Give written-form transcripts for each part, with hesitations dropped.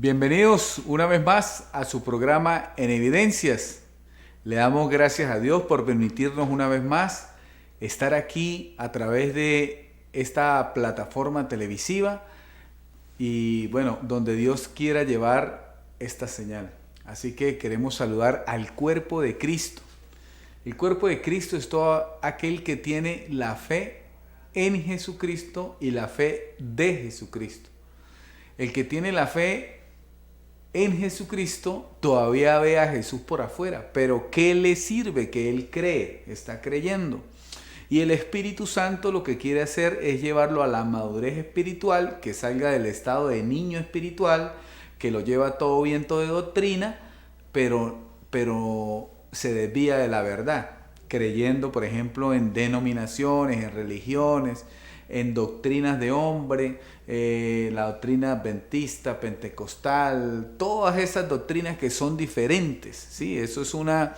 Bienvenidos una vez más a su programa En Evidencias. Le damos gracias a Dios por permitirnos una vez más estar aquí a través de esta plataforma televisiva y bueno, donde Dios quiera llevar esta señal. Así que queremos saludar al cuerpo de Cristo. El cuerpo de Cristo es todo aquel que tiene la fe en Jesucristo y la fe de Jesucristo. El que tiene la fe en Jesucristo todavía ve a Jesús por afuera, pero ¿qué le sirve? Que él cree, está creyendo. Y el Espíritu Santo lo que quiere hacer es llevarlo a la madurez espiritual, que salga del estado de niño espiritual, que lo lleva a todo viento de doctrina, pero se desvía de la verdad, creyendo, por ejemplo, en denominaciones, en religiones, en doctrinas de hombre, la doctrina adventista, pentecostal, todas esas doctrinas que son diferentes, ¿sí? Eso es una,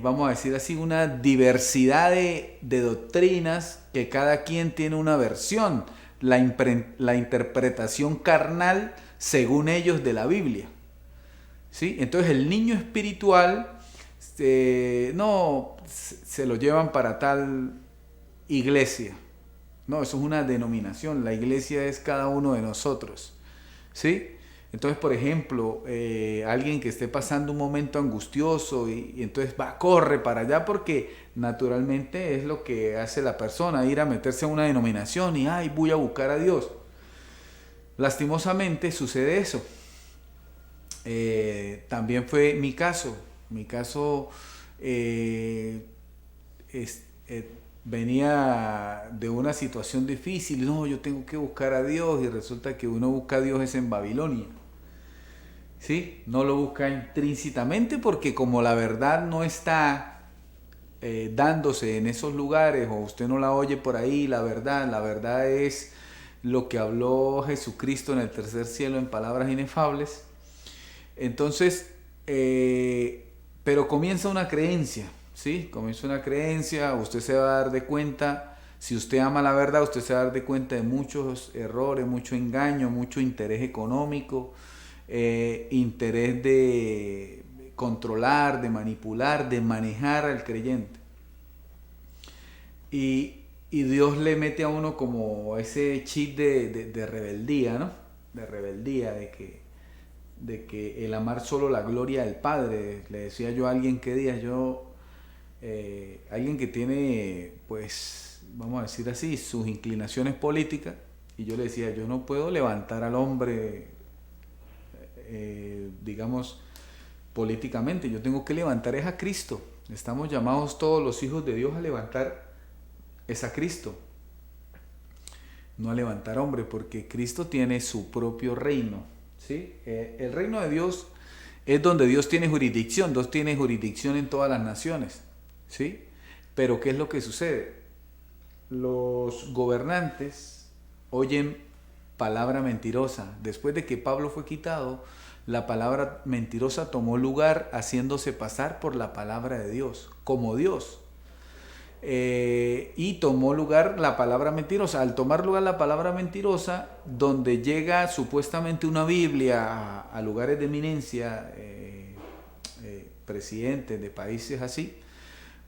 vamos a decir así, una diversidad de doctrinas que cada quien tiene una versión, la interpretación carnal según ellos de la Biblia, ¿sí? Entonces el niño espiritual no se lo llevan para tal iglesia. No, eso es una denominación. La iglesia es cada uno de nosotros, ¿sí? Entonces, por ejemplo, alguien que esté pasando un momento angustioso y entonces corre para allá porque naturalmente es lo que hace la persona, ir a meterse a una denominación y ay, voy a buscar a Dios. Lastimosamente sucede eso. También fue mi caso. Mi caso es, venía de una situación difícil. No, yo tengo que buscar a Dios y resulta que uno busca a Dios es en Babilonia. ¿Sí? No lo busca intrínsecamente porque como la verdad no está dándose en esos lugares o usted no la oye por ahí, la verdad es lo que habló Jesucristo en el tercer cielo en palabras inefables. Entonces, pero comienza una creencia, ¿sí? Comienza una creencia, usted se va a dar de cuenta, si usted ama la verdad, usted se va a dar de cuenta de muchos errores, mucho engaño, mucho interés económico, interés de controlar, de manipular, de manejar al creyente. Y Dios le mete a uno como ese chip de rebeldía, ¿no? De rebeldía, de que el amar solo la gloria del Padre. Le decía yo a alguien que día, alguien que tiene, pues, vamos a decir así, sus inclinaciones políticas, y yo le decía, yo no puedo levantar al hombre, digamos, políticamente, yo tengo que levantar es a Cristo. Estamos llamados todos los hijos de Dios a levantar es a Cristo, no a levantar hombre, porque Cristo tiene su propio reino, ¿sí? El reino de Dios es donde Dios tiene jurisdicción. Dios tiene jurisdicción en todas las naciones, ¿sí? Pero ¿qué es lo que sucede? Los gobernantes oyen palabra mentirosa. Después de que Pablo fue quitado, la palabra mentirosa tomó lugar haciéndose pasar por la palabra de Dios, como Dios. Y tomó lugar la palabra mentirosa. Al tomar lugar la palabra mentirosa, donde llega supuestamente una Biblia a lugares de eminencia, presidentes de países así,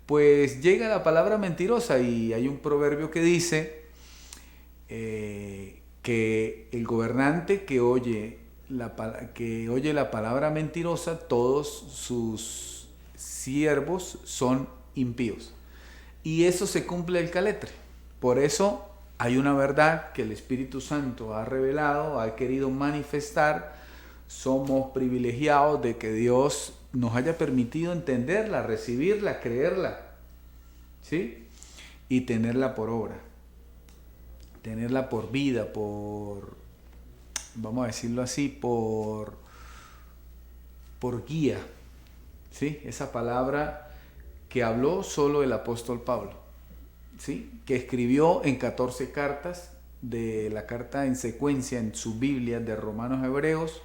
pues llega la palabra mentirosa y hay un proverbio que dice que el gobernante que oye la palabra mentirosa, todos sus siervos son impíos. Y eso se cumple el caletre. Por eso hay una verdad que el Espíritu Santo ha revelado, ha querido manifestar. Somos privilegiados de que Dios nos haya permitido entenderla, recibirla, creerla, ¿sí? Y tenerla por obra, tenerla por vida, por, vamos a decirlo así, por guía, ¿sí? Esa palabra que habló solo el apóstol Pablo, ¿sí? Que escribió en 14 cartas, de la carta en secuencia en su Biblia de Romanos a Hebreos,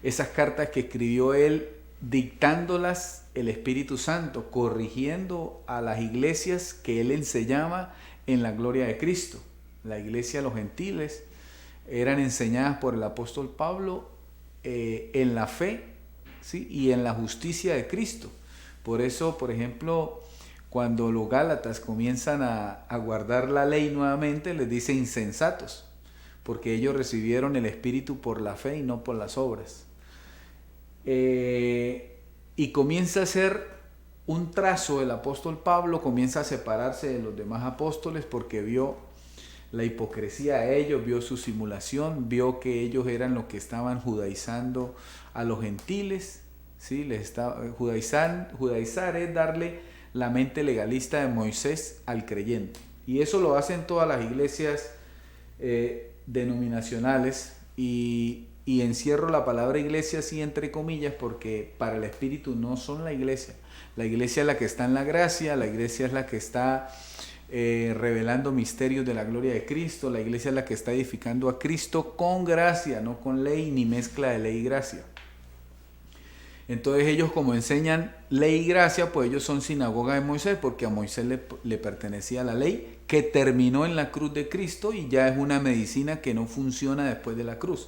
esas cartas que escribió él dictándolas el Espíritu Santo, corrigiendo a las iglesias que él enseñaba en la gloria de Cristo, la iglesia de los gentiles, eran enseñadas por el apóstol Pablo en la fe, ¿sí? Y en la justicia de Cristo. Por eso, por ejemplo, cuando los Gálatas comienzan a guardar la ley nuevamente, les dice insensatos, porque ellos recibieron el Espíritu por la fe y no por las obras. Y comienza a ser un trazo el apóstol Pablo, comienza a separarse de los demás apóstoles porque vio la hipocresía de ellos, vio su simulación, vio que ellos eran los que estaban judaizando a los gentiles, ¿sí? Judaizar es darle la mente legalista de Moisés al creyente. Y eso lo hacen todas las iglesias denominacionales, y encierro la palabra iglesia así entre comillas porque para el Espíritu no son la iglesia. La iglesia es la que está en la gracia, la iglesia es la que está revelando misterios de la gloria de Cristo, la iglesia es la que está edificando a Cristo con gracia, no con ley ni mezcla de ley y gracia. Entonces ellos, como enseñan ley y gracia, pues ellos son sinagoga de Moisés, porque a Moisés le pertenecía la ley que terminó en la cruz de Cristo y ya es una medicina que no funciona después de la cruz.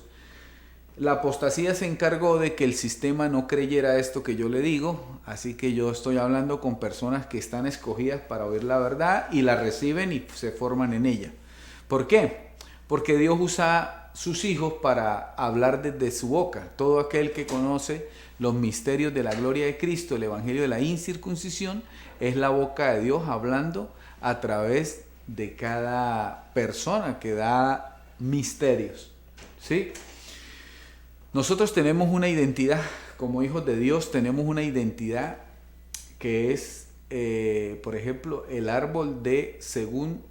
La apostasía se encargó de que el sistema no creyera esto que yo le digo, así que yo estoy hablando con personas que están escogidas para oír la verdad y la reciben y se forman en ella. ¿Por qué? Porque Dios usa sus hijos para hablar desde su boca. Todo aquel que conoce los misterios de la gloria de Cristo, el evangelio de la incircuncisión, es la boca de Dios hablando a través de cada persona que da misterios, ¿sí? Nosotros tenemos una identidad, como hijos de Dios tenemos una identidad que es, por ejemplo, el árbol de según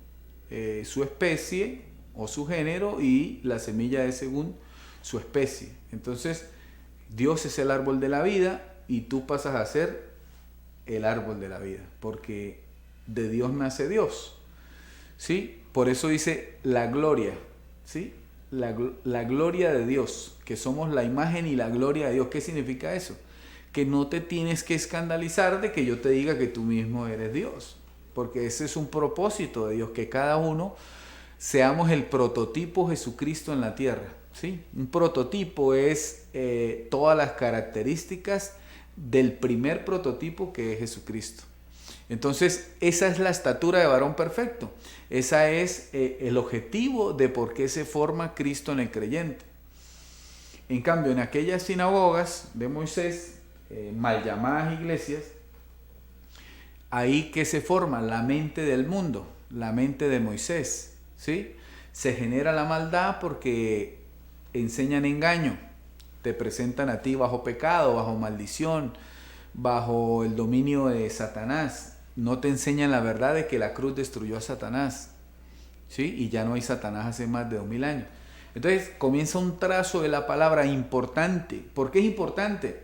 su especie o su género, y la semilla es según su especie. Entonces, Dios es el árbol de la vida y tú pasas a ser el árbol de la vida, porque de Dios nace Dios, ¿sí? Por eso dice la gloria, ¿sí? La gloria de Dios, que somos la imagen y la gloria de Dios. ¿Qué significa eso? Que no te tienes que escandalizar de que yo te diga que tú mismo eres Dios, porque ese es un propósito de Dios, que cada uno seamos el prototipo Jesucristo en la tierra, ¿sí? Un prototipo es todas las características del primer prototipo, que es Jesucristo. Entonces, esa es la estatura de varón perfecto. Esa es el objetivo de por qué se forma Cristo en el creyente. En cambio, en aquellas sinagogas de Moisés, mal llamadas iglesias, ahí que se forma la mente del mundo, la mente de Moisés, ¿sí? Se genera la maldad porque enseñan engaño, te presentan a ti bajo pecado, bajo maldición, bajo el dominio de Satanás. No te enseñan la verdad de que la cruz destruyó a Satanás, ¿sí? Y ya no hay Satanás hace más de 2000 años. Entonces comienza un trazo de la palabra importante. ¿Por qué es importante?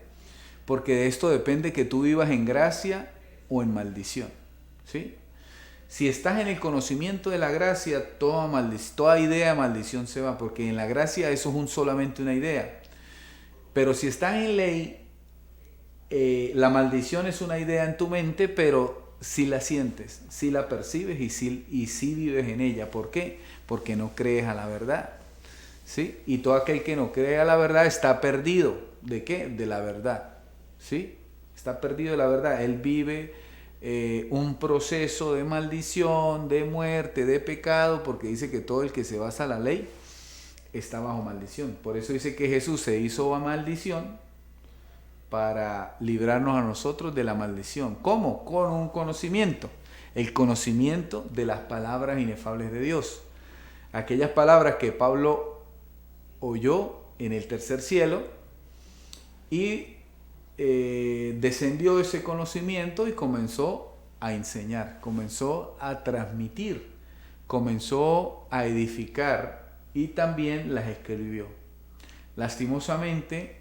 Porque de esto depende que tú vivas en gracia o en maldición, ¿sí? Si estás en el conocimiento de la gracia, toda idea de maldición se va, porque en la gracia eso es solamente una idea. Pero si estás en ley, la maldición es una idea en tu mente, pero si la sientes, si la percibes y si vives en ella. ¿Por qué? Porque no crees a la verdad, ¿sí? Y todo aquel que no cree a la verdad está perdido. ¿De qué? De la verdad, ¿sí? Está perdido de la verdad. Él vive un proceso de maldición, de muerte, de pecado, porque dice que todo el que se basa en la ley está bajo maldición. Por eso dice que Jesús se hizo maldición para librarnos a nosotros de la maldición. ¿Cómo? Con un conocimiento. El conocimiento de las palabras inefables de Dios. Aquellas palabras que Pablo oyó en el tercer cielo y descendió ese conocimiento y comenzó a enseñar, comenzó a transmitir, comenzó a edificar y también las escribió. Lastimosamente,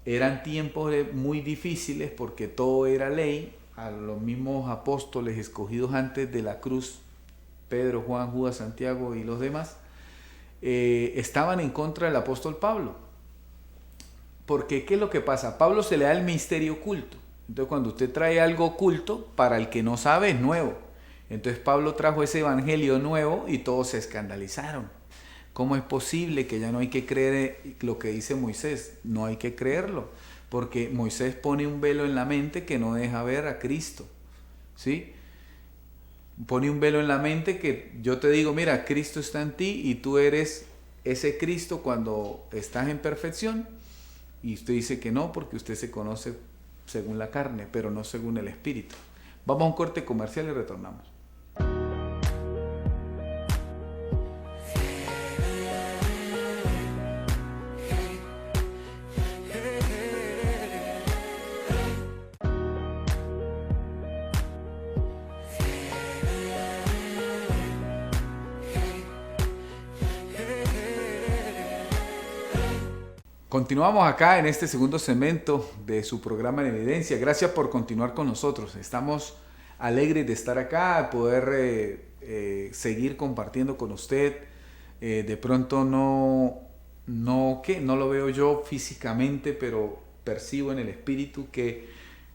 eran tiempos muy difíciles porque todo era ley. A los mismos apóstoles escogidos antes de la cruz, Pedro, Juan, Judas, Santiago y los demás, estaban en contra del apóstol Pablo. Porque, ¿qué es lo que pasa? A Pablo se le da el misterio oculto. Entonces, cuando usted trae algo oculto, para el que no sabe, es nuevo. Entonces, Pablo trajo ese evangelio nuevo y todos se escandalizaron. ¿Cómo es posible que ya no hay que creer lo que dice Moisés? No hay que creerlo, porque Moisés pone un velo en la mente que no deja ver a Cristo, ¿sí? Pone un velo en la mente que yo te digo, mira, Cristo está en ti y tú eres ese Cristo cuando estás en perfección, y usted dice que no, porque usted se conoce según la carne, pero no según el Espíritu. Vamos a un corte comercial y retornamos. Continuamos acá en este segundo segmento de su programa en Evidencia. Gracias por continuar con nosotros. Estamos alegres de estar acá, de poder seguir compartiendo con usted. De pronto no lo veo yo físicamente, pero percibo en el espíritu que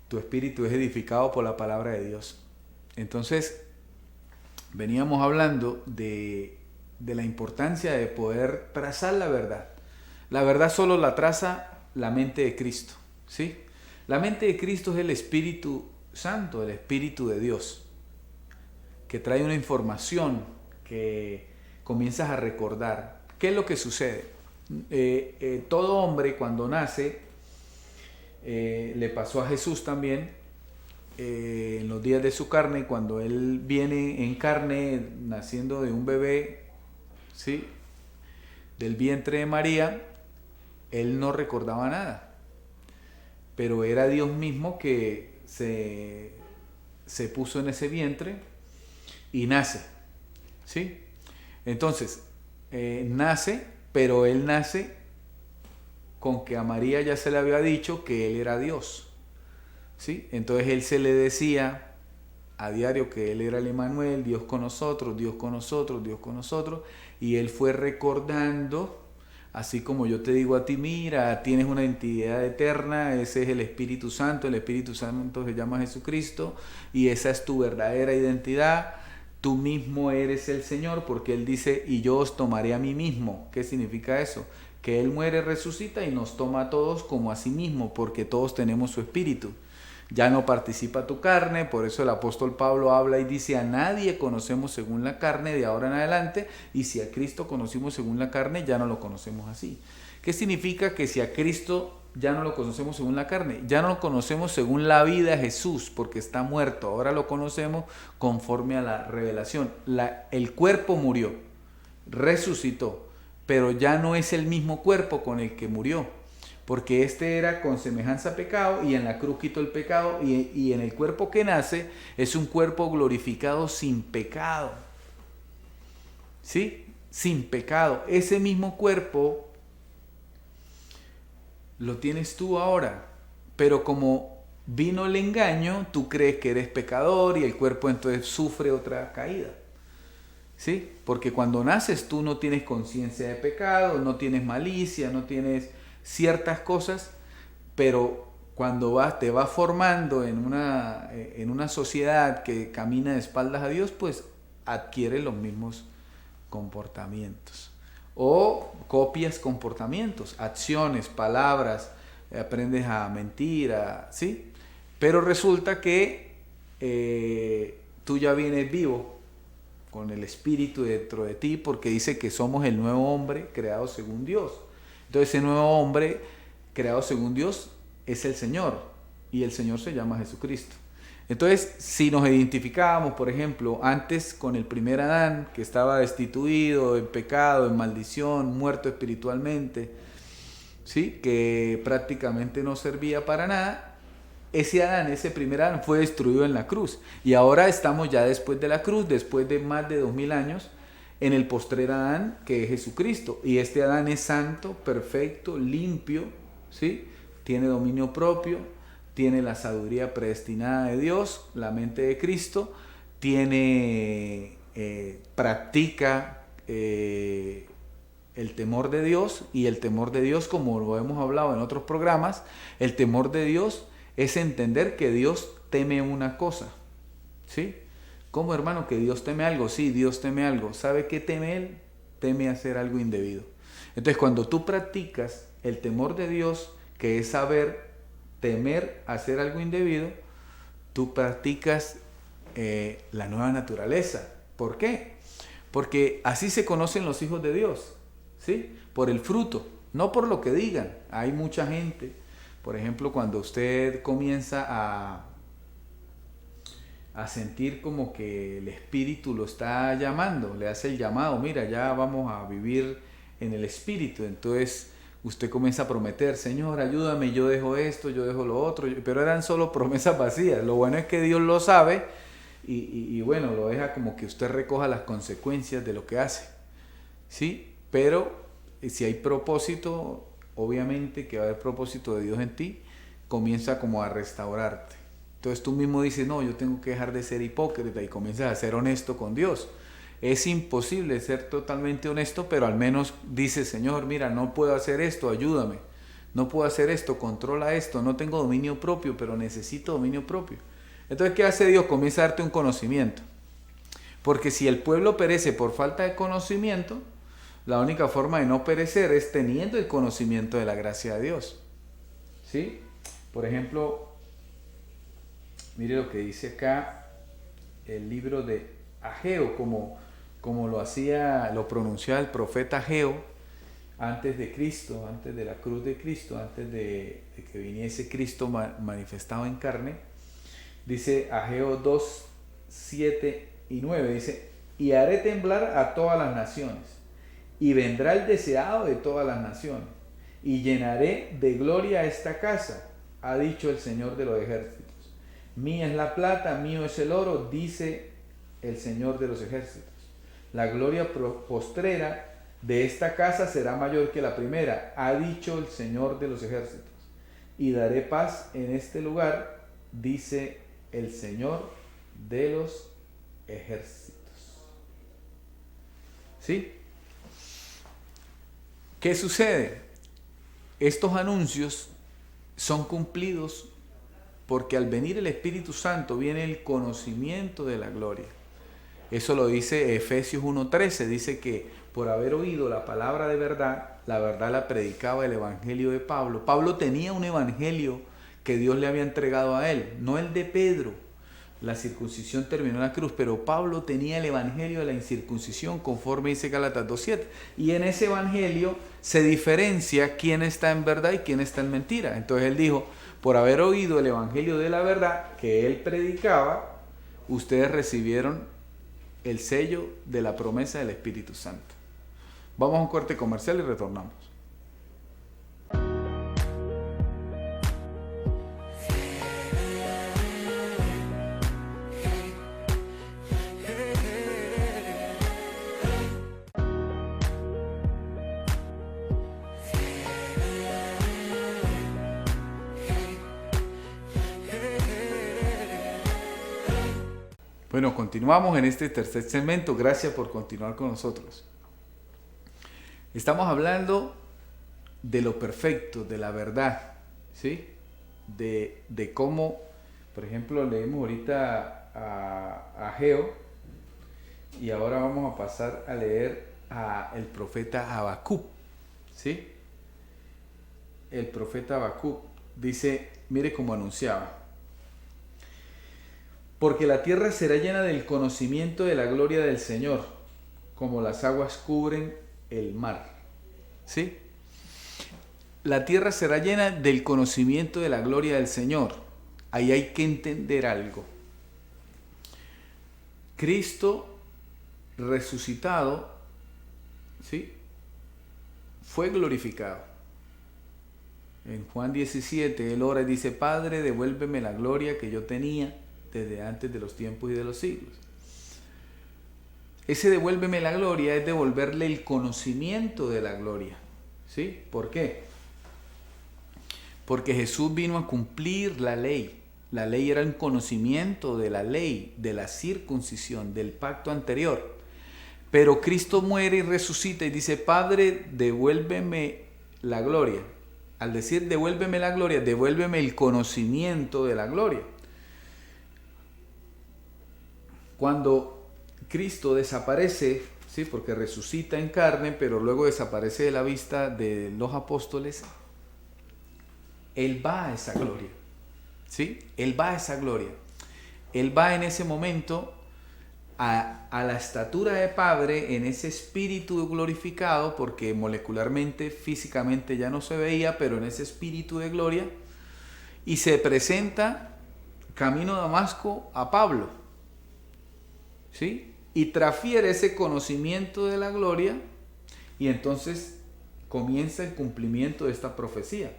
tu espíritu es edificado por la palabra de Dios. Entonces, veníamos hablando de la importancia de poder trazar la verdad. La verdad solo la traza la mente de Cristo, ¿sí? La mente de Cristo es el Espíritu Santo, el Espíritu de Dios, que trae una información que comienzas a recordar. ¿Qué es lo que sucede? Todo hombre cuando nace, le pasó a Jesús también, en los días de su carne, cuando él viene en carne, naciendo de un bebé, ¿sí?, del vientre de María, él no recordaba nada, pero era Dios mismo que se puso en ese vientre y nace, ¿sí? Entonces, nace, pero él nace con que a María ya se le había dicho que él era Dios, ¿sí? Entonces él se le decía a diario que él era el Emmanuel, Dios con nosotros, Dios con nosotros, Dios con nosotros, y él fue recordando. Así como yo te digo a ti, mira, tienes una identidad eterna, ese es el Espíritu Santo se llama Jesucristo, y esa es tu verdadera identidad, tú mismo eres el Señor, porque Él dice, y yo os tomaré a mí mismo. ¿Qué significa eso? Que Él muere, resucita y nos toma a todos como a sí mismo, porque todos tenemos su Espíritu. Ya no participa tu carne, por eso el apóstol Pablo habla y dice, a nadie conocemos según la carne de ahora en adelante, y si a Cristo conocimos según la carne, ya no lo conocemos así. ¿Qué significa que si a Cristo ya no lo conocemos según la carne? Ya no lo conocemos según la vida de Jesús, porque está muerto, ahora lo conocemos conforme a la revelación. El cuerpo murió, resucitó, pero ya no es el mismo cuerpo con el que murió, porque este era con semejanza a pecado y en la cruz quitó el pecado, y en el cuerpo que nace es un cuerpo glorificado sin pecado, ¿sí? Sin pecado. Ese mismo cuerpo lo tienes tú ahora, pero como vino el engaño, tú crees que eres pecador y el cuerpo entonces sufre otra caída, ¿sí? Porque cuando naces tú no tienes conciencia de pecado, no tienes malicia, no tienes ciertas cosas, pero cuando te vas formando en una sociedad que camina de espaldas a Dios, pues adquiere los mismos comportamientos o copias comportamientos, acciones, palabras, aprendes a mentir, ¿sí? Pero resulta que tú ya vienes vivo con el Espíritu dentro de ti, porque dice que somos el nuevo hombre creado según Dios. Entonces ese nuevo hombre creado según Dios es el Señor, y el Señor se llama Jesucristo. Entonces, si nos identificábamos, por ejemplo, antes con el primer Adán, que estaba destituido, en pecado, en maldición, muerto espiritualmente, ¿sí?, que prácticamente no servía para nada, ese Adán, ese primer Adán, fue destruido en la cruz. Y ahora estamos ya después de la cruz, después de más de 2000 años, en el postrer Adán, que es Jesucristo. Y este Adán es santo, perfecto, limpio, ¿sí? Tiene dominio propio, tiene la sabiduría predestinada de Dios, la mente de Cristo, practica el temor de Dios. Y el temor de Dios, como lo hemos hablado en otros programas, el temor de Dios es entender que Dios teme una cosa, ¿sí? ¿Cómo, hermano, que Dios teme algo? Sí, Dios teme algo. ¿Sabe qué teme Él? teme hacer algo indebido. Entonces, cuando tú practicas el temor de Dios, que es saber temer hacer algo indebido, tú practicas la nueva naturaleza. ¿Por qué? Porque así se conocen los hijos de Dios, ¿sí? Por el fruto, no por lo que digan. Hay mucha gente, por ejemplo, cuando usted comienza a sentir como que el Espíritu lo está llamando, le hace el llamado, mira, ya vamos a vivir en el Espíritu. Entonces usted comienza a prometer, Señor, ayúdame, yo dejo esto, yo dejo lo otro, pero eran solo promesas vacías. Lo bueno es que Dios lo sabe y bueno, lo deja como que usted recoja las consecuencias de lo que hace, ¿sí? Pero si hay propósito, obviamente que va a haber propósito de Dios en ti, comienza como a restaurarte. Entonces tú mismo dices, no, yo tengo que dejar de ser hipócrita y comienzas a ser honesto con Dios. Es imposible ser totalmente honesto, pero al menos dices, Señor, mira, no puedo hacer esto, ayúdame. No puedo hacer esto, controla esto, no tengo dominio propio, pero necesito dominio propio. Entonces, ¿qué hace Dios? Comienza a darte un conocimiento. Porque si el pueblo perece por falta de conocimiento, la única forma de no perecer es teniendo el conocimiento de la gracia de Dios. ¿Sí? Por ejemplo, mire lo que dice acá el libro de Ageo, como lo pronunciaba el profeta Ageo antes de Cristo, antes de la cruz de Cristo, antes de que viniese Cristo manifestado en carne. Dice Ageo 2, 7 y 9, dice, y haré temblar a todas las naciones, y vendrá el deseado de todas las naciones, y llenaré de gloria esta casa, ha dicho el Señor de los ejércitos. Mía es la plata, mío es el oro, dice el Señor de los ejércitos. La gloria postrera de esta casa será mayor que la primera, ha dicho el Señor de los ejércitos. Y daré paz en este lugar, dice el Señor de los ejércitos. ¿Sí? ¿Qué sucede? Estos anuncios son cumplidos porque al venir el Espíritu Santo viene el conocimiento de la gloria. Eso lo dice Efesios 1:13, dice que por haber oído la palabra de verdad, la verdad la predicaba el evangelio de Pablo. Pablo tenía un evangelio que Dios le había entregado a él, no el de Pedro. La circuncisión terminó en la cruz, pero Pablo tenía el evangelio de la incircuncisión, conforme dice Gálatas 2:7. Y en ese evangelio se diferencia quién está en verdad y quién está en mentira. Entonces él dijo, por haber oído el evangelio de la verdad que él predicaba, ustedes recibieron el sello de la promesa del Espíritu Santo. Vamos a un corte comercial y retornamos. Bueno, continuamos en este tercer segmento. Gracias por continuar con nosotros. Estamos hablando de lo perfecto, de la verdad, ¿sí? De cómo, por ejemplo, leemos ahorita a Ageo y ahora vamos a pasar a leer al profeta Habacuc, ¿sí? El profeta Habacuc dice, mire cómo anunciaba. Porque la tierra será llena del conocimiento de la gloria del Señor, como las aguas cubren el mar. ¿Sí? La tierra será llena del conocimiento de la gloria del Señor. Ahí hay que entender algo. Cristo resucitado, ¿sí?, fue glorificado. En Juan 17, él ora y dice, Padre, devuélveme la gloria que yo tenía desde antes de los tiempos y de los siglos. Ese devuélveme la gloria es devolverle el conocimiento de la gloria. ¿Sí? ¿Por qué? Porque Jesús vino a cumplir la ley. La ley era un conocimiento de la ley, de la circuncisión, del pacto anterior. Pero Cristo muere y resucita y dice, Padre, devuélveme la gloria. Al decir devuélveme la gloria, devuélveme el conocimiento de la gloria. Cuando Cristo desaparece ¿sí? Porque resucita en carne, pero luego desaparece de la vista de los apóstoles. Él va a esa gloria, ¿sí? Él va a esa gloria. Él va en ese momento a la estatura de Padre, en ese espíritu glorificado, porque molecularmente, físicamente ya no se veía, pero en ese espíritu de gloria, y se presenta camino a Damasco a Pablo, ¿sí? Y transfiere ese conocimiento de la gloria, y entonces comienza el cumplimiento de esta profecía,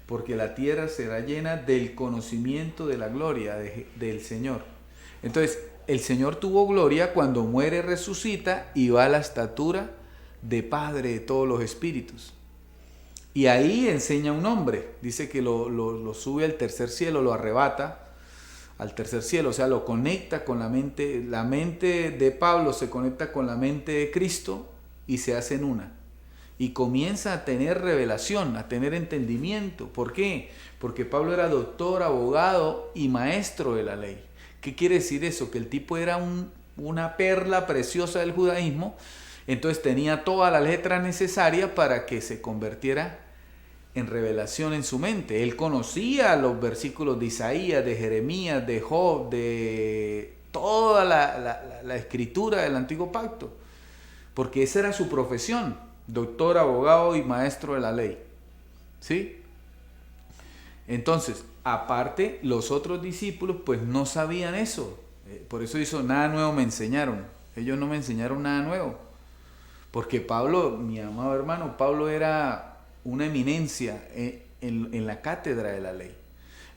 porque la tierra será llena del conocimiento de la gloria del Señor. Entonces, el Señor tuvo gloria cuando muere, resucita y va a la estatura de Padre de todos los espíritus. Y ahí enseña un hombre, dice que lo sube al tercer cielo, lo arrebata al tercer cielo, o sea, lo conecta con la mente de Pablo se conecta con la mente de Cristo y se hacen una. Y comienza a tener revelación, a tener entendimiento. ¿Por qué? Porque Pablo era doctor, abogado y maestro de la ley. ¿Qué quiere decir eso? Que el tipo era una perla preciosa del judaísmo, entonces tenía toda la letra necesaria para que se convirtiera en revelación en su mente. Él conocía los versículos de Isaías, de Jeremías, de Job, de toda la escritura del Antiguo Pacto, porque esa era su profesión, doctor, abogado y maestro de la ley, ¿sí? Entonces, aparte, los otros discípulos pues no sabían eso. Por eso hizo, nada nuevo me enseñaron. Ellos no me enseñaron nada nuevo. Porque Pablo, mi amado hermano, Pablo era una eminencia en la cátedra de la ley.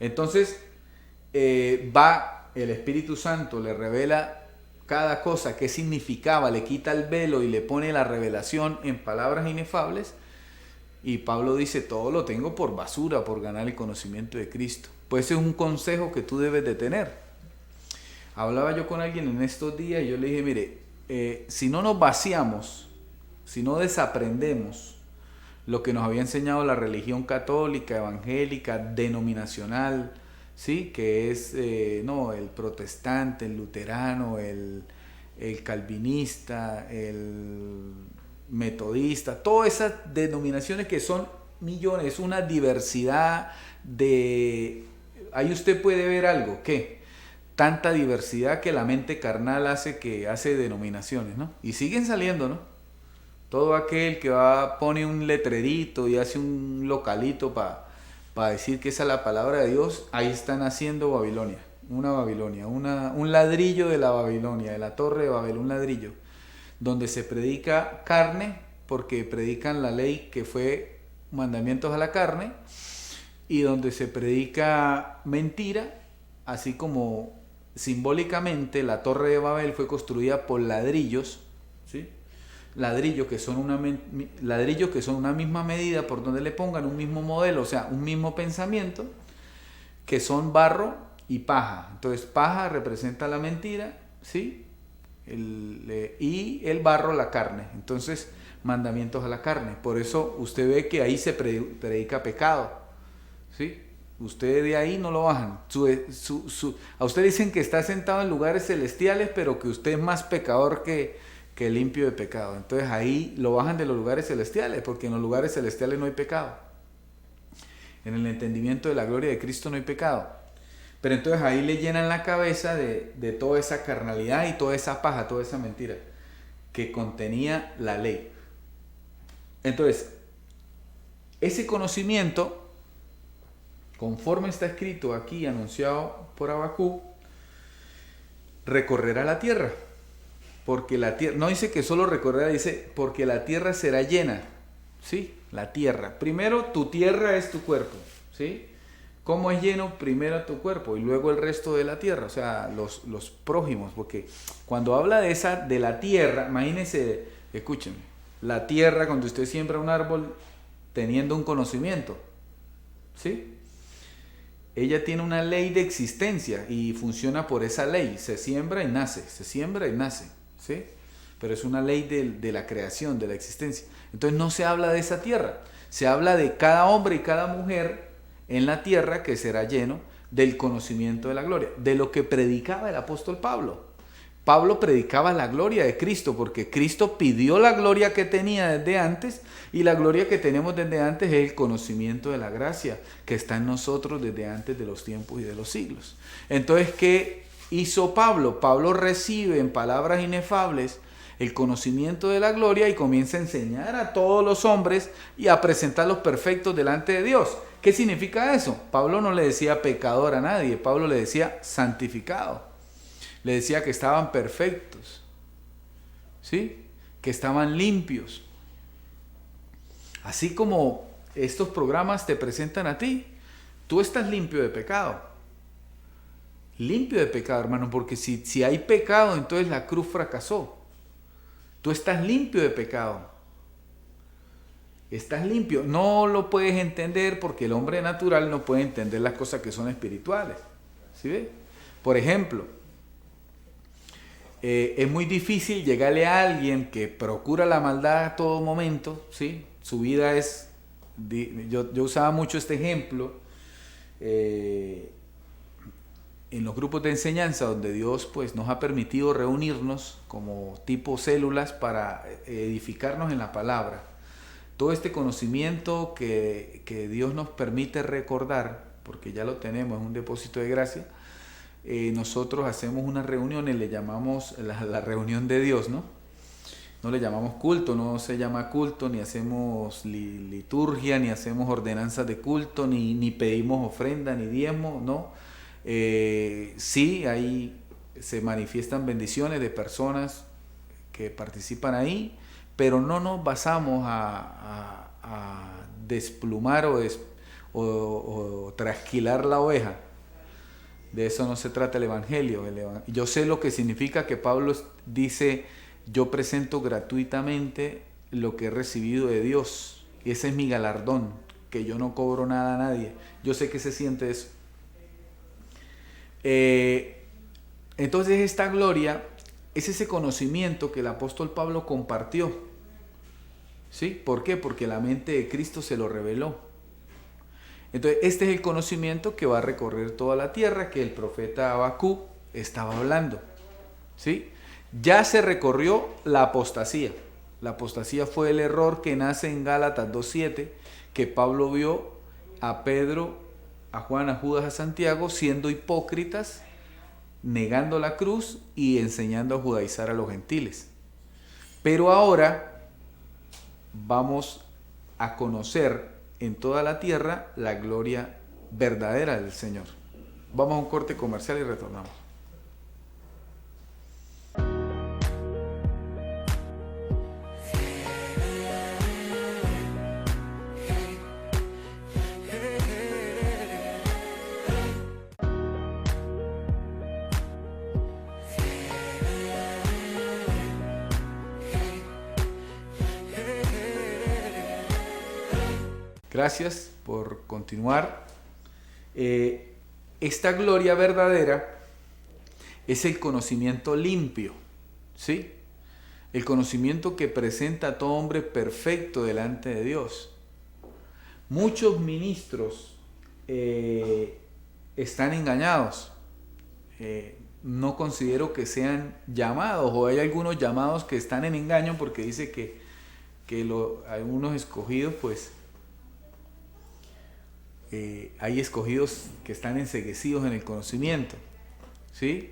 Entonces, va el Espíritu Santo, le revela cada cosa, qué significaba, le quita el velo y le pone la revelación en palabras inefables. Y Pablo dice, todo lo tengo por basura, por ganar el conocimiento de Cristo. Pues ese es un consejo que tú debes de tener. Hablaba yo con alguien en estos días y yo le dije, mire, si no nos vaciamos, si no desaprendemos lo que nos había enseñado la religión católica, evangélica, denominacional, ¿sí? Que es el protestante, el luterano, el calvinista, el metodista, todas esas denominaciones que son millones, una diversidad de... Ahí usted puede ver algo, ¿qué? Tanta diversidad que la mente carnal hace denominaciones, ¿no? Y siguen saliendo, ¿no? Todo aquel que pone un letrerito y hace un localito para decir que esa es la palabra de Dios, ahí están haciendo Babilonia, un ladrillo de la Babilonia, de la torre de Babel, un ladrillo, donde se predica carne, porque predican la ley que fue mandamientos a la carne, y donde se predica mentira, así como simbólicamente la torre de Babel fue construida por ladrillos, ¿sí? Ladrillos que son una misma medida por donde le pongan un mismo modelo, o sea, un mismo pensamiento, que son barro y paja. Entonces paja representa la mentira, ¿sí? Y el barro la carne. Entonces mandamientos a la carne. Por eso usted ve que ahí se predica pecado, ¿sí? Usted de ahí no lo bajan. A usted dicen que está sentado en lugares celestiales, pero que usted es más pecador que limpio de pecado. Entonces ahí lo bajan de los lugares celestiales, porque en los lugares celestiales no hay pecado. En el entendimiento de la gloria de Cristo no hay pecado. Pero entonces ahí le llenan la cabeza de toda esa carnalidad y toda esa paja, toda esa mentira que contenía la ley. Entonces, ese conocimiento, conforme está escrito aquí, anunciado por Habacuc, recorrerá la tierra. Porque la tierra, no dice que solo recorrerá, dice porque la tierra será llena, ¿sí? La tierra. Primero tu tierra es tu cuerpo, ¿sí? ¿Cómo es lleno? Primero tu cuerpo y luego el resto de la tierra, o sea, los prójimos. Porque cuando habla de la tierra, imagínense, escúchenme, la tierra cuando usted siembra un árbol teniendo un conocimiento, ¿sí? Ella tiene una ley de existencia y funciona por esa ley, se siembra y nace, ¿sí? Pero es una ley de la creación, de la existencia. Entonces no se habla de esa tierra, se habla de cada hombre y cada mujer en la tierra que será lleno del conocimiento de la gloria, de lo que predicaba el apóstol Pablo, Pablo predicaba la gloria de Cristo, porque Cristo pidió la gloria que tenía desde antes, y la gloria que tenemos desde antes es el conocimiento de la gracia que está en nosotros desde antes de los tiempos y de los siglos. Entonces, ¿qué hizo Pablo? Pablo recibe en palabras inefables el conocimiento de la gloria y comienza a enseñar a todos los hombres y a presentarlos perfectos delante de Dios. ¿Qué significa eso? Pablo no le decía pecador a nadie, Pablo le decía santificado. Le decía que estaban perfectos, ¿sí? Que estaban limpios. Así como estos programas te presentan a ti, tú estás limpio de pecado. Limpio de pecado, hermano, porque si hay pecado, entonces la cruz fracasó. Tú estás limpio de pecado. Estás limpio. No lo puedes entender porque el hombre natural no puede entender las cosas que son espirituales. ¿Sí ve? Por ejemplo, es muy difícil llegarle a alguien que procura la maldad a todo momento, ¿sí? Su vida es... Yo usaba mucho este ejemplo en los grupos de enseñanza donde Dios pues, nos ha permitido reunirnos como tipo células para edificarnos en la palabra. Todo este conocimiento que Dios nos permite recordar, porque ya lo tenemos, es un depósito de gracia. Nosotros hacemos unas reuniones, le llamamos la reunión de Dios, ¿no? No le llamamos culto, no se llama culto, ni hacemos liturgia, ni hacemos ordenanzas de culto, ni pedimos ofrenda, ni diezmo, ¿no? Sí, ahí se manifiestan bendiciones de personas que participan ahí, pero no nos basamos a desplumar o trasquilar la oveja. De eso no se trata el Evangelio. Yo sé lo que significa que Pablo dice, yo presento gratuitamente lo que he recibido de Dios. Y ese es mi galardón, que yo no cobro nada a nadie. Yo sé que se siente eso. Entonces esta gloria es ese conocimiento que el apóstol Pablo compartió. ¿Sí? ¿Por qué? Porque la mente de Cristo se lo reveló. Entonces, este es el conocimiento que va a recorrer toda la tierra, que el profeta Habacuc estaba hablando. ¿Sí? Ya se recorrió la apostasía. La apostasía fue el error que nace en Gálatas 2:7, que Pablo vio a Pedro, a Juan, a Judas, a Santiago, siendo hipócritas, negando la cruz y enseñando a judaizar a los gentiles. Pero ahora vamos a conocer en toda la tierra la gloria verdadera del Señor. Vamos a un corte comercial y retornamos. Gracias por continuar. Esta gloria verdadera es el conocimiento limpio, ¿sí? El conocimiento que presenta a todo hombre perfecto delante de Dios. Muchos ministros están engañados. No considero que sean llamados, o hay algunos llamados que están en engaño porque dice que algunos escogidos pues... hay escogidos que están enceguecidos en el conocimiento, ¿sí?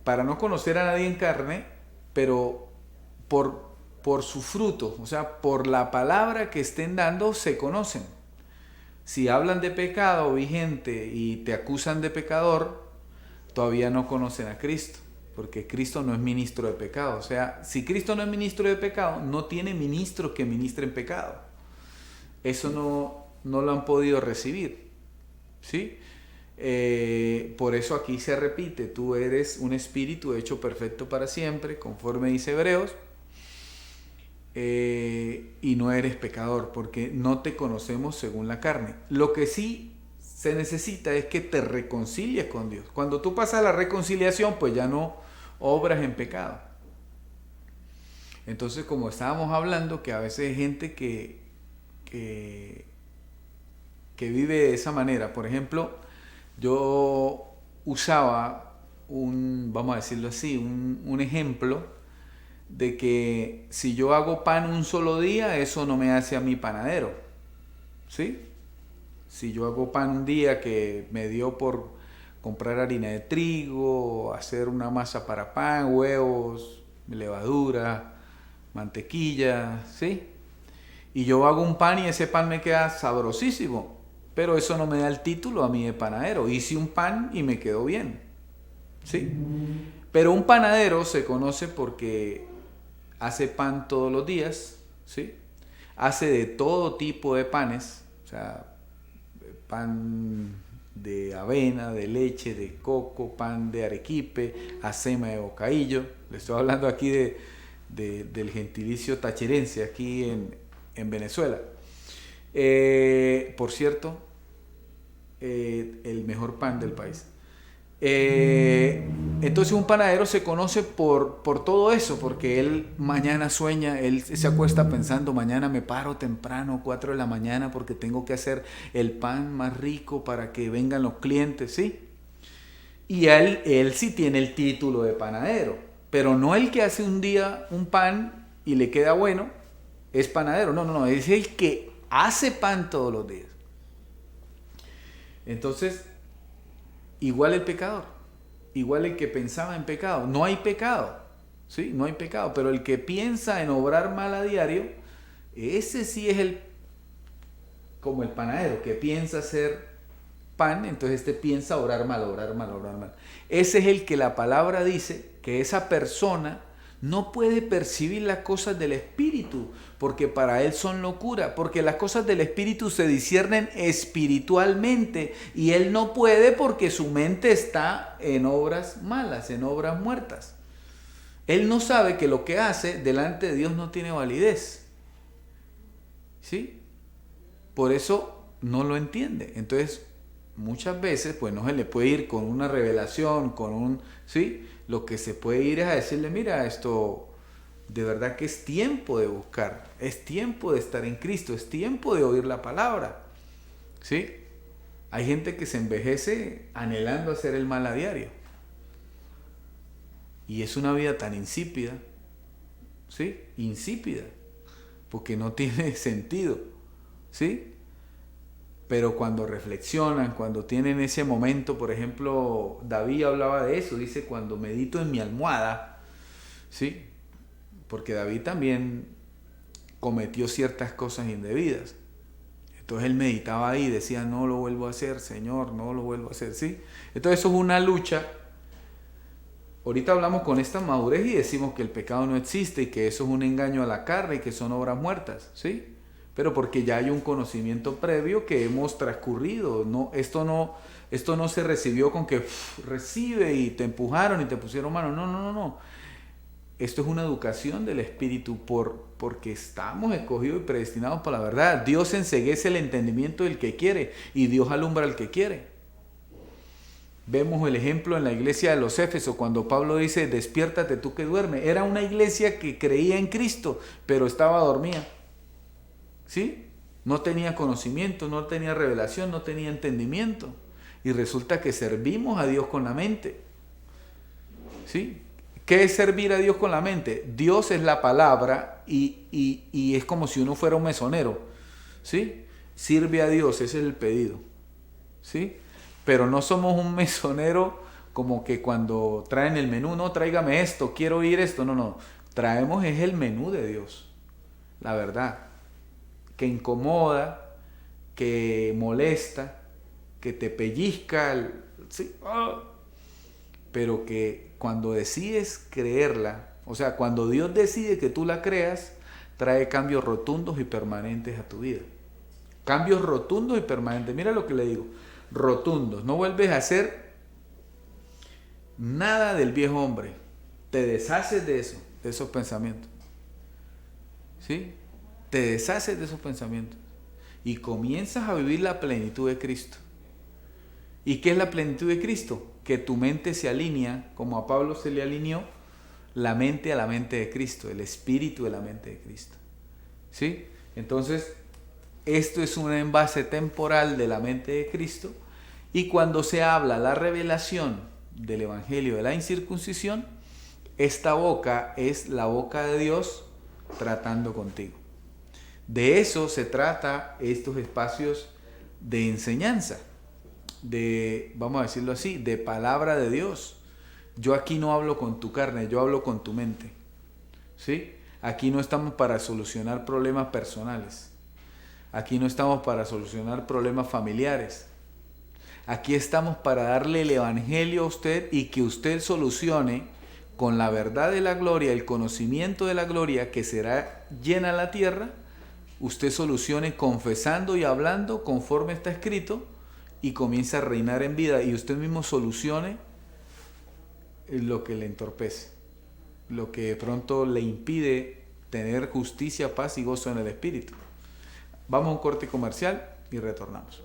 Para no conocer a nadie en carne, pero por su fruto, o sea, por la palabra que estén dando, se conocen. Si hablan de pecado vigente y te acusan de pecador, todavía no conocen a Cristo, porque Cristo no es ministro de pecado. O sea, si Cristo no es ministro de pecado, no tiene ministros que ministren pecado. Eso no lo han podido recibir, ¿sí? Por eso aquí se repite, tú eres un espíritu hecho perfecto para siempre, conforme dice Hebreos, y no eres pecador, porque no te conocemos según la carne. Lo que sí se necesita es que te reconcilies con Dios. Cuando tú pasas la reconciliación, pues ya no obras en pecado. Entonces, como estábamos hablando, que a veces hay gente que vive de esa manera. Por ejemplo, yo usaba vamos a decirlo así, un ejemplo de que si yo hago pan un solo día, eso no me hace a mí panadero, ¿sí? Si yo hago pan un día que me dio por comprar harina de trigo, hacer una masa para pan, huevos, levadura, mantequilla, ¿sí? Y yo hago un pan y ese pan me queda sabrosísimo, pero eso no me da el título a mí de panadero. Hice un pan y me quedó bien, ¿sí? Pero un panadero se conoce porque hace pan todos los días, ¿sí? Hace de todo tipo de panes, o sea, pan de avena, de leche, de coco, pan de arequipe, acema de bocadillo. Le estoy hablando aquí del gentilicio tachirense aquí en Venezuela. Por cierto, el mejor pan del país. Entonces un panadero se conoce por todo eso, porque él mañana sueña, él se acuesta pensando, mañana me paro temprano, 4 de la mañana, porque tengo que hacer el pan más rico para que vengan los clientes, ¿sí? Y él sí tiene el título de panadero, pero no el que hace un día un pan y le queda bueno, es panadero, no, es el que hace pan todos los días. Entonces, igual el pecador, igual el que pensaba en pecado. No hay pecado, ¿sí? No hay pecado, pero el que piensa en obrar mal a diario, ese sí es como el panadero, que piensa hacer pan, entonces piensa obrar mal. Ese es el que la palabra dice que esa persona no puede percibir las cosas del Espíritu, porque para él son locura, porque las cosas del Espíritu se disciernen espiritualmente, y él no puede porque su mente está en obras malas, en obras muertas. Él no sabe que lo que hace delante de Dios no tiene validez, ¿sí? Por eso no lo entiende. Entonces, muchas veces, pues no se le puede ir con una revelación, ¿sí? Lo que se puede ir es a decirle, mira, esto de verdad que es tiempo de buscar, es tiempo de estar en Cristo, es tiempo de oír la palabra, ¿sí? Hay gente que se envejece anhelando hacer el mal a diario. Y es una vida tan insípida, ¿sí? Insípida, porque no tiene sentido, ¿sí? Pero cuando reflexionan, cuando tienen ese momento, por ejemplo, David hablaba de eso, dice, cuando medito en mi almohada, ¿sí? Porque David también cometió ciertas cosas indebidas. Entonces él meditaba ahí y decía, no lo vuelvo a hacer, Señor, no lo vuelvo a hacer, ¿sí? Entonces eso es una lucha. Ahorita hablamos con esta madurez y decimos que el pecado no existe y que eso es un engaño a la carne y que son obras muertas, ¿sí? Pero porque ya hay un conocimiento previo que hemos transcurrido. Esto no se recibió con que recibe y te empujaron y te pusieron mano. No. Esto es una educación del Espíritu porque estamos escogidos y predestinados para la verdad. Dios enceguece el entendimiento del que quiere y Dios alumbra al que quiere. Vemos el ejemplo en la iglesia de los Éfesos cuando Pablo dice, despiértate tú que duermes. Era una iglesia que creía en Cristo, pero estaba dormida. ¿Sí? No tenía conocimiento, no tenía revelación, no tenía entendimiento. Y resulta que servimos a Dios con la mente. ¿Sí? ¿Qué es servir a Dios con la mente? Dios es la palabra y es como si uno fuera un mesonero. ¿Sí? Sirve a Dios, ese es el pedido. ¿Sí? Pero no somos un mesonero como que cuando traen el menú, no, tráigame esto, quiero oír esto. No. Traemos es el menú de Dios. La verdad. Que incomoda, que molesta, que te pellizca, ¿sí? Pero que cuando decides creerla, o sea, cuando Dios decide que tú la creas, trae cambios rotundos y permanentes a tu vida. Cambios rotundos y permanentes. Mira lo que le digo, rotundos. No vuelves a hacer nada del viejo hombre. Te deshaces de eso, de esos pensamientos. ¿Sí? Te deshaces de esos pensamientos y comienzas a vivir la plenitud de Cristo. ¿Y qué es la plenitud de Cristo? Que tu mente se alinea, como a Pablo se le alineó, la mente a la mente de Cristo, el espíritu de la mente de Cristo. ¿Sí? Entonces, esto es un envase temporal de la mente de Cristo, y cuando se habla la revelación del evangelio de la incircuncisión, esta boca es la boca de Dios tratando contigo. De eso se trata estos espacios de enseñanza, de, vamos a decirlo así, de palabra de Dios. Yo aquí no hablo con tu carne, yo hablo con tu mente. ¿Sí? Aquí no estamos para solucionar problemas personales. Aquí no estamos para solucionar problemas familiares. Aquí estamos para darle el evangelio a usted y que usted solucione con la verdad de la gloria, el conocimiento de la gloria que será llena la tierra. Usted solucione confesando y hablando conforme está escrito y comienza a reinar en vida, y usted mismo solucione lo que le entorpece, lo que de pronto le impide tener justicia, paz y gozo en el espíritu. Vamos a un corte comercial y retornamos.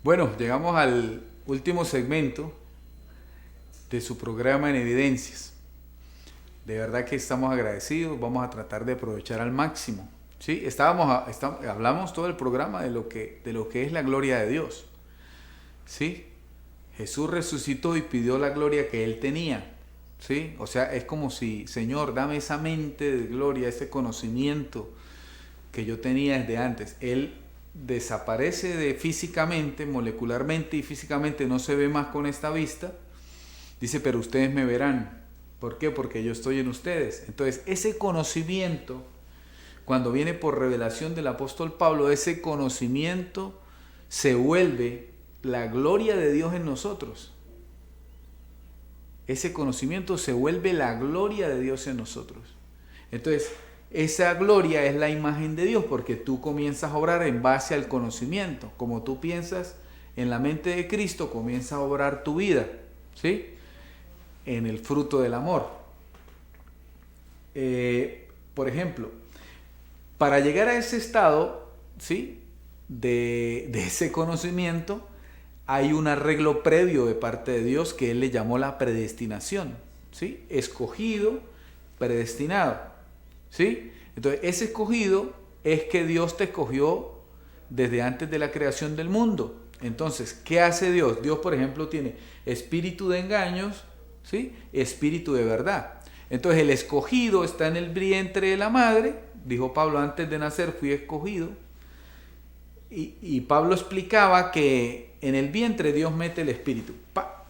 Bueno, llegamos al último segmento de su programa En Evidencias. De verdad que estamos agradecidos, vamos a tratar de aprovechar al máximo. ¿Sí? Hablamos todo el programa de lo que es la gloria de Dios. ¿Sí? Jesús resucitó y pidió la gloria que Él tenía. ¿Sí? O sea, es como si, Señor, dame esa mente de gloria, ese conocimiento que yo tenía desde antes. Él desaparece físicamente, molecularmente y físicamente no se ve más con esta vista. Dice, pero ustedes me verán. ¿Por qué? Porque yo estoy en ustedes. Entonces, ese conocimiento, cuando viene por revelación del apóstol Pablo, ese conocimiento se vuelve la gloria de Dios en nosotros. Ese conocimiento se vuelve la gloria de Dios en nosotros. Entonces, esa gloria es la imagen de Dios, porque tú comienzas a obrar en base al conocimiento. Como tú piensas en la mente de Cristo, comienza a obrar tu vida, ¿sí? En el fruto del amor. Por ejemplo, para llegar a ese estado, ¿sí?, de ese conocimiento, hay un arreglo previo de parte de Dios que Él le llamó la predestinación, ¿sí? Escogido, predestinado, ¿sí? Entonces, ese escogido es que Dios te escogió desde antes de la creación del mundo. Entonces, ¿qué hace Dios? Dios, por ejemplo, tiene espíritu de engaños, ¿sí?, espíritu de verdad. Entonces, el escogido está en el vientre de la madre. Dijo Pablo, antes de nacer fui escogido. Y Pablo explicaba que en el vientre Dios mete el espíritu. ¡Pa!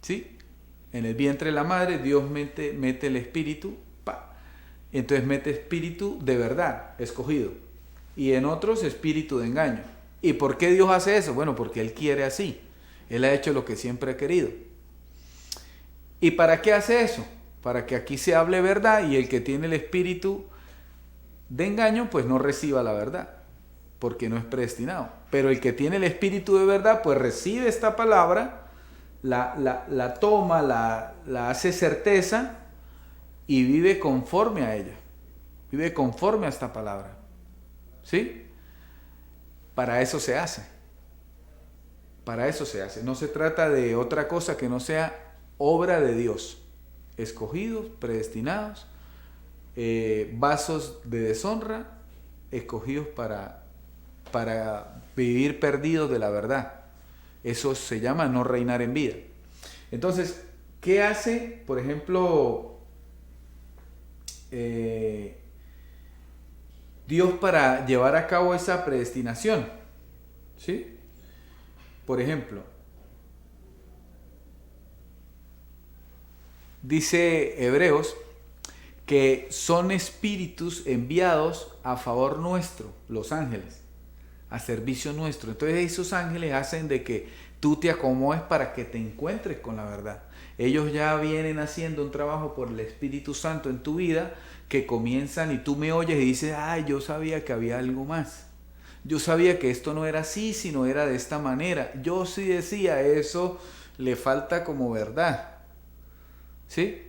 ¿Sí? En el vientre de la madre Dios mete el espíritu. ¡Pa! Entonces mete espíritu de verdad, escogido. Y en otros espíritu de engaño. ¿Y por qué Dios hace eso? Bueno, porque Él quiere así. Él ha hecho lo que siempre ha querido. ¿Y para qué hace eso? Para que aquí se hable verdad y el que tiene el espíritu de engaño pues no reciba la verdad, porque no es predestinado. Pero el que tiene el espíritu de verdad pues recibe esta palabra, la toma, la hace certeza y vive conforme a ella. Vive conforme a esta palabra. ¿Sí? Para eso se hace. Para eso se hace. No se trata de otra cosa que no sea obra de Dios. Escogidos, predestinados, vasos de deshonra, escogidos para vivir perdidos de la verdad. Eso se llama no reinar en vida. Entonces, ¿qué hace, por ejemplo, Dios para llevar a cabo esa predestinación? ¿Sí? Por ejemplo, dice Hebreos que son espíritus enviados a favor nuestro, los ángeles, a servicio nuestro. Entonces esos ángeles hacen de que tú te acomodes para que te encuentres con la verdad. Ellos ya vienen haciendo un trabajo por el Espíritu Santo en tu vida, que comienzan y tú me oyes y dices, ay, yo sabía que había algo más. Yo sabía que esto no era así, sino era de esta manera. Yo sí decía, eso le falta como verdad. ¿Sí?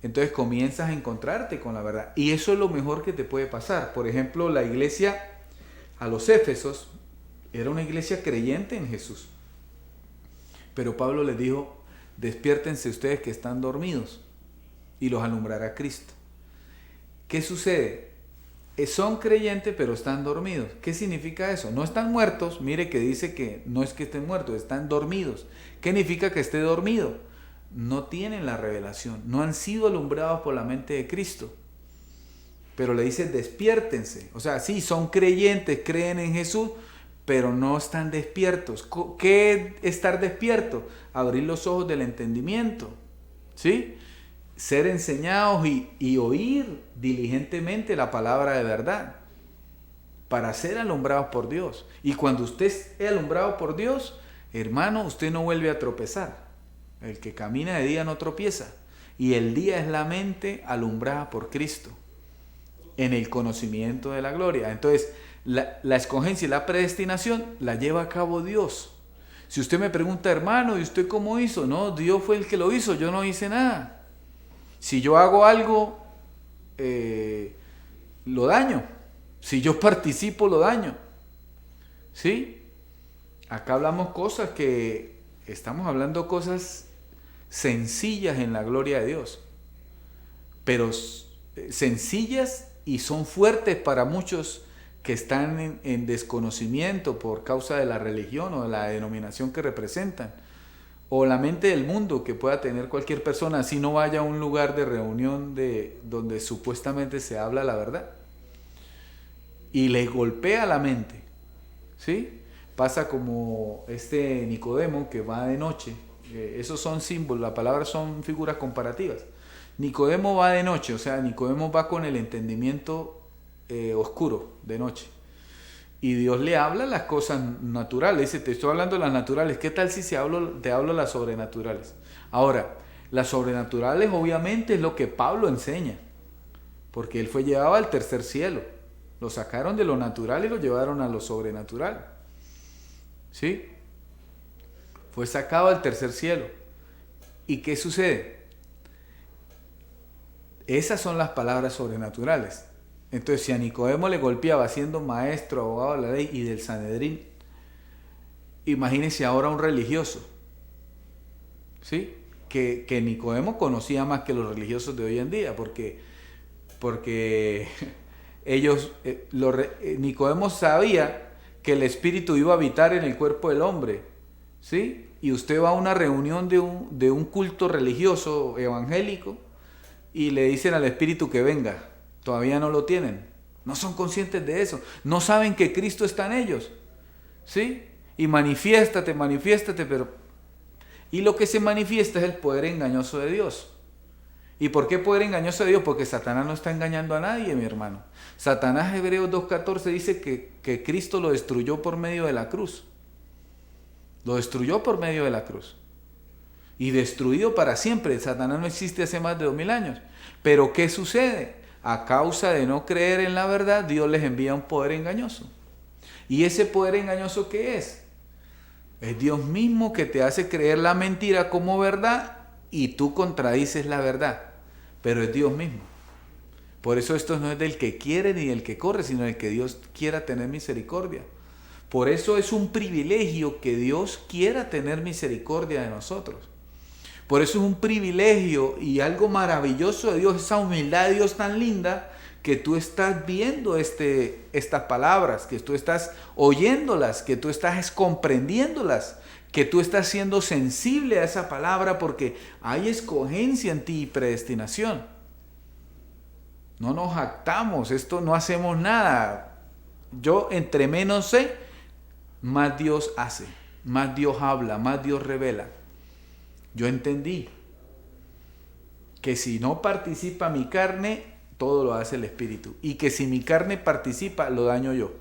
entonces comienzas a encontrarte con la verdad. Y eso es lo mejor que te puede pasar. Por ejemplo, la iglesia a los Éfesos era una iglesia creyente en Jesús. Pero Pablo les dijo, despiértense ustedes que están dormidos y los alumbrará Cristo. ¿Qué sucede? Son creyentes pero están dormidos. ¿Qué significa eso? No están muertos, mire que dice que no es que estén muertos, están dormidos. ¿Qué significa que esté dormido? No tienen la revelación, no han sido alumbrados por la mente de Cristo. Pero le dice despiértense. O sea, sí, son creyentes, creen en Jesús, pero no están despiertos. ¿Qué es estar despierto? Abrir los ojos del entendimiento, ¿sí? Ser enseñados y oír diligentemente la palabra de verdad para ser alumbrados por Dios. Y cuando usted es alumbrado por Dios, hermano, usted no vuelve a tropezar. El que camina de día no tropieza. Y el día es la mente alumbrada por Cristo en el conocimiento de la gloria. Entonces, la escogencia y la predestinación la lleva a cabo Dios. Si usted me pregunta, hermano, ¿y usted cómo hizo? No, Dios fue el que lo hizo, yo no hice nada. Si yo hago algo, lo daño. Si yo participo, lo daño. ¿Sí? Acá hablamos cosas que, estamos hablando cosas sencillas en la gloria de Dios. Pero sencillas y son fuertes para muchos que están en desconocimiento por causa de la religión o de la denominación que representan, o la mente del mundo que pueda tener cualquier persona, así no vaya a un lugar de reunión donde supuestamente se habla la verdad, y le golpea la mente, ¿sí? Pasa como este Nicodemo que va de noche, esos son símbolos, las palabras son figuras comparativas. Nicodemo va de noche, o sea, Nicodemo va con el entendimiento oscuro de noche. Y Dios le habla las cosas naturales. Dice, te estoy hablando de las naturales. ¿Qué tal si te hablo de las sobrenaturales? Ahora, las sobrenaturales obviamente es lo que Pablo enseña. Porque él fue llevado al tercer cielo. Lo sacaron de lo natural y lo llevaron a lo sobrenatural. ¿Sí? Fue sacado al tercer cielo. ¿Y qué sucede? Esas son las palabras sobrenaturales. Entonces, si a Nicodemo le golpeaba siendo maestro, abogado de la ley y del Sanedrín, imagínense ahora un religioso, ¿sí? Que Nicodemo conocía más que los religiosos de hoy en día, porque ellos, Nicodemo sabía que el espíritu iba a habitar en el cuerpo del hombre, ¿sí? Y usted va a una reunión de un culto religioso evangélico y le dicen al espíritu que venga. Todavía no lo tienen, no son conscientes de eso, no saben que Cristo está en ellos, ¿sí? Y manifiéstate, pero... Y lo que se manifiesta es el poder engañoso de Dios. ¿Y por qué poder engañoso de Dios? Porque Satanás no está engañando a nadie, mi hermano. Satanás, Hebreos 2.14, dice que Cristo lo destruyó por medio de la cruz. Lo destruyó por medio de la cruz. Y destruido para siempre. Satanás no existe hace más de 2000 años. Pero ¿qué sucede? A causa de no creer en la verdad, Dios les envía un poder engañoso. ¿Y ese poder engañoso qué es? Es Dios mismo que te hace creer la mentira como verdad y tú contradices la verdad. Pero es Dios mismo. Por eso esto no es del que quiere ni del que corre, sino del que Dios quiera tener misericordia. Por eso es un privilegio que Dios quiera tener misericordia de nosotros. Por eso es un privilegio y algo maravilloso de Dios, esa humildad de Dios tan linda, que tú estás viendo estas palabras, que tú estás oyéndolas, que tú estás comprendiéndolas, que tú estás siendo sensible a esa palabra porque hay escogencia en ti y predestinación. No nos jactamos, esto no hacemos nada. Yo entre menos sé, más Dios hace, más Dios habla, más Dios revela. Yo entendí que si no participa mi carne, todo lo hace el Espíritu. Y que si mi carne participa, lo daño yo.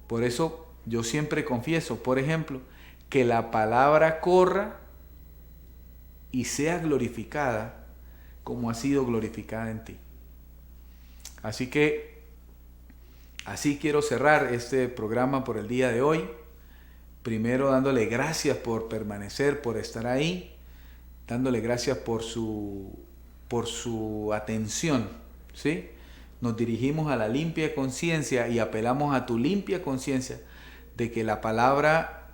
Por eso yo siempre confieso, por ejemplo, que la palabra corra y sea glorificada como ha sido glorificada en ti. Así que, así quiero cerrar este programa por el día de hoy. Primero dándole gracias por permanecer, por estar ahí. dándole gracias por su atención, ¿sí? Nos dirigimos a la limpia conciencia y apelamos a tu limpia conciencia de que la palabra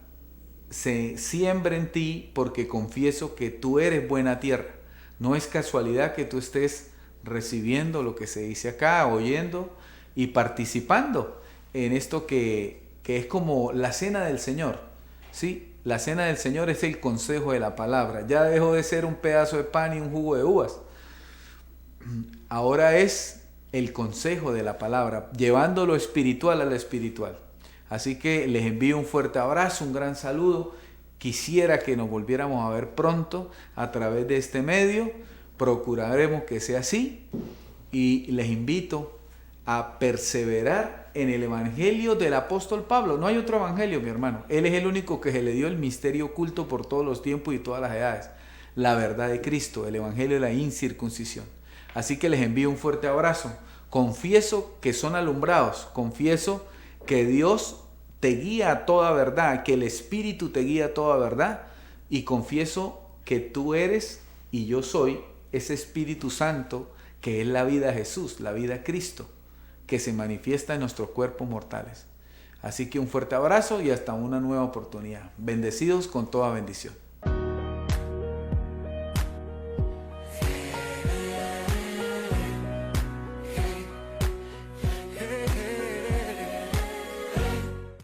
se siembra en ti, porque confieso que tú eres buena tierra. No es casualidad que tú estés recibiendo lo que se dice acá, oyendo y participando en esto que es como la cena del Señor, ¿sí? La cena del Señor es el consejo de la palabra. Ya dejó de ser un pedazo de pan y un jugo de uvas. Ahora es el consejo de la palabra, llevando lo espiritual a lo espiritual. Así que les envío un fuerte abrazo, un gran saludo. Quisiera que nos volviéramos a ver pronto a través de este medio. Procuraremos que sea así. Y les invito a perseverar en el evangelio del apóstol Pablo. No hay otro evangelio, mi hermano. Él es el único que se le dio el misterio oculto por todos los tiempos y todas las edades. La verdad de Cristo, el evangelio de la incircuncisión. Así que les envío un fuerte abrazo. Confieso que son alumbrados. Confieso que Dios te guía a toda verdad, que el Espíritu te guía a toda verdad. Y confieso que tú eres y yo soy ese Espíritu Santo que es la vida de Jesús, la vida de Cristo, que se manifiesta en nuestros cuerpos mortales. Así que un fuerte abrazo y hasta una nueva oportunidad. Bendecidos con toda bendición.